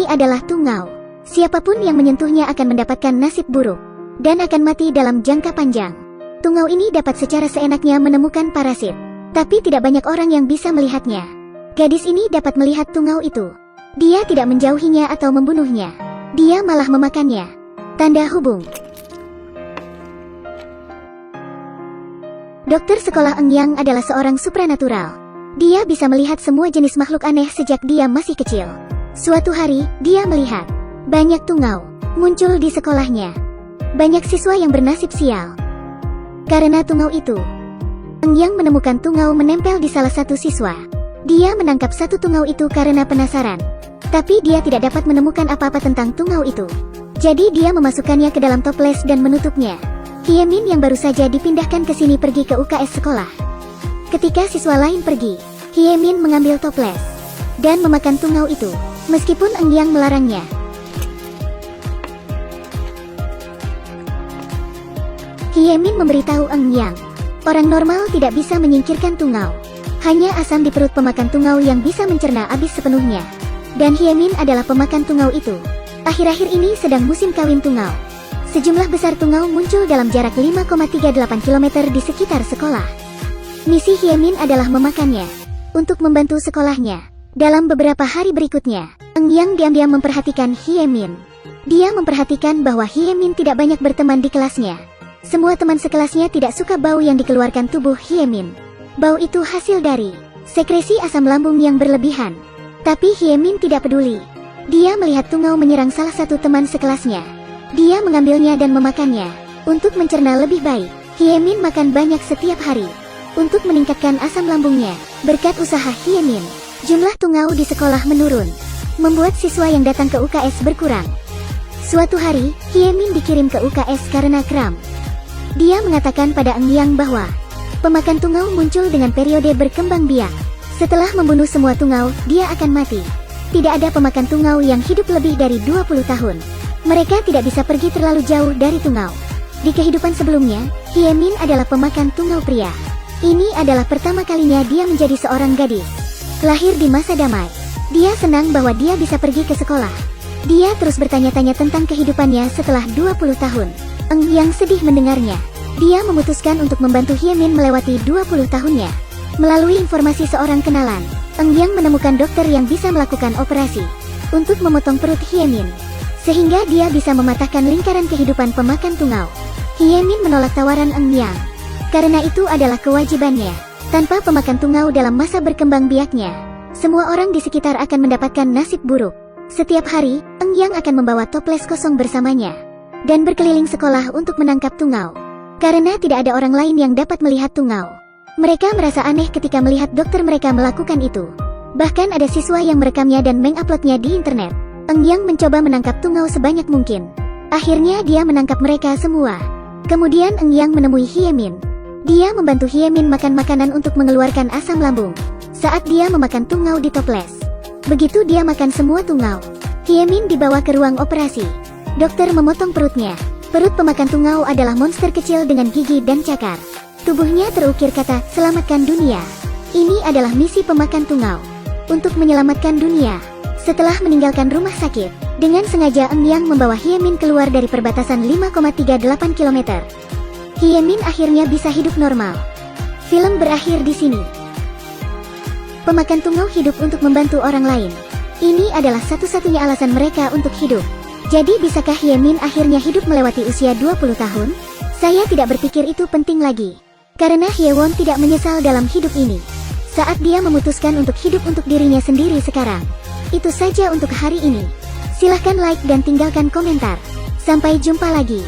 adalah tungau. Siapapun yang menyentuhnya akan mendapatkan nasib buruk dan akan mati dalam jangka panjang. Tungau ini dapat secara seenaknya menemukan parasit, tapi tidak banyak orang yang bisa melihatnya. Gadis ini dapat melihat tungau itu. Dia tidak menjauhinya atau membunuhnya. Dia malah memakannya. Tanda hubung. Dokter sekolah Eng Yang adalah seorang supranatural. Dia bisa melihat semua jenis makhluk aneh sejak dia masih kecil. Suatu hari, dia melihat banyak tungau muncul di sekolahnya. Banyak siswa yang bernasib sial karena tungau itu. Eng Yang menemukan tungau menempel di salah satu siswa. Dia menangkap satu tungau itu karena penasaran. Tapi dia tidak dapat menemukan apa-apa tentang tungau itu. Jadi dia memasukkannya ke dalam toples dan menutupnya. Hyemin yang baru saja dipindahkan ke sini pergi ke UKS sekolah. Ketika siswa lain pergi, Hyemin mengambil toples dan memakan tungau itu, meskipun Eng Yang melarangnya. Hyemin memberitahu Eng Yang, orang normal tidak bisa menyingkirkan tungau. Hanya asam di perut pemakan tungau yang bisa mencerna habis sepenuhnya. Dan Hyemin adalah pemakan tungau itu. Akhir-akhir ini sedang musim kawin tungau. Sejumlah besar tungau muncul dalam jarak 5,38 km di sekitar sekolah. Misi Hyemin adalah memakannya untuk membantu sekolahnya. Dalam beberapa hari berikutnya, Eng Yang diam-diam memperhatikan Hyemin. Dia memperhatikan bahwa Hyemin tidak banyak berteman di kelasnya. Semua teman sekelasnya tidak suka bau yang dikeluarkan tubuh Hyemin. Bau itu hasil dari sekresi asam lambung yang berlebihan. Tapi Hyemin tidak peduli. Dia melihat tungau menyerang salah satu teman sekelasnya. Dia mengambilnya dan memakannya. Untuk mencerna lebih baik, Hyemin makan banyak setiap hari. Untuk meningkatkan asam lambungnya, berkat usaha Hyemin, jumlah tungau di sekolah menurun, membuat siswa yang datang ke UKS berkurang. Suatu hari, Hyemin dikirim ke UKS karena kram. Dia mengatakan pada Eng Yang bahwa pemakan tungau muncul dengan periode berkembang biak. Setelah membunuh semua tungau, dia akan mati. Tidak ada pemakan tungau yang hidup lebih dari 20 tahun. Mereka tidak bisa pergi terlalu jauh dari tungau. Di kehidupan sebelumnya, Hyemin adalah pemakan tungau pria. Ini adalah pertama kalinya dia menjadi seorang gadis. Lahir di masa damai. Dia senang bahwa dia bisa pergi ke sekolah. Dia terus bertanya-tanya tentang kehidupannya setelah 20 tahun. Eng Yang sedih mendengarnya. Dia memutuskan untuk membantu Hyemin melewati 20 tahunnya. Melalui informasi seorang kenalan, Eng Yang menemukan dokter yang bisa melakukan operasi untuk memotong perut Hyemin, sehingga dia bisa mematahkan lingkaran kehidupan pemakan tungau. Hyemin menolak tawaran Eng Yang, karena itu adalah kewajibannya. Tanpa pemakan tungau dalam masa berkembang biaknya, semua orang di sekitar akan mendapatkan nasib buruk. Setiap hari, Eng Yang akan membawa toples kosong bersamanya dan berkeliling sekolah untuk menangkap tungau. Karena tidak ada orang lain yang dapat melihat tungau, mereka merasa aneh ketika melihat dokter mereka melakukan itu. Bahkan ada siswa yang merekamnya dan menguploadnya di internet. Eng Yang mencoba menangkap tungau sebanyak mungkin. Akhirnya dia menangkap mereka semua. Kemudian Eng Yang menemui Hyemin. Dia membantu Hyemin makan makanan untuk mengeluarkan asam lambung. Saat dia memakan tungau di toples, begitu dia makan semua tungau, Hyemin dibawa ke ruang operasi. Dokter memotong perutnya. Perut pemakan tungau adalah monster kecil dengan gigi dan cakar. Tubuhnya terukir kata, "Selamatkan dunia." Ini adalah misi pemakan tungau untuk menyelamatkan dunia. Setelah meninggalkan rumah sakit, dengan sengaja Eng Yang membawa Hyemin keluar dari perbatasan 5,38 km. Hyemin akhirnya bisa hidup normal. Film berakhir di sini. Pemakan tungau hidup untuk membantu orang lain. Ini adalah satu-satunya alasan mereka untuk hidup. Jadi bisakah Hyemin akhirnya hidup melewati usia 20 tahun? Saya tidak berpikir itu penting lagi. Karena Hyewon tidak menyesal dalam hidup ini. Saat dia memutuskan untuk hidup untuk dirinya sendiri sekarang. Itu saja untuk hari ini. Silahkan like dan tinggalkan komentar. Sampai jumpa lagi.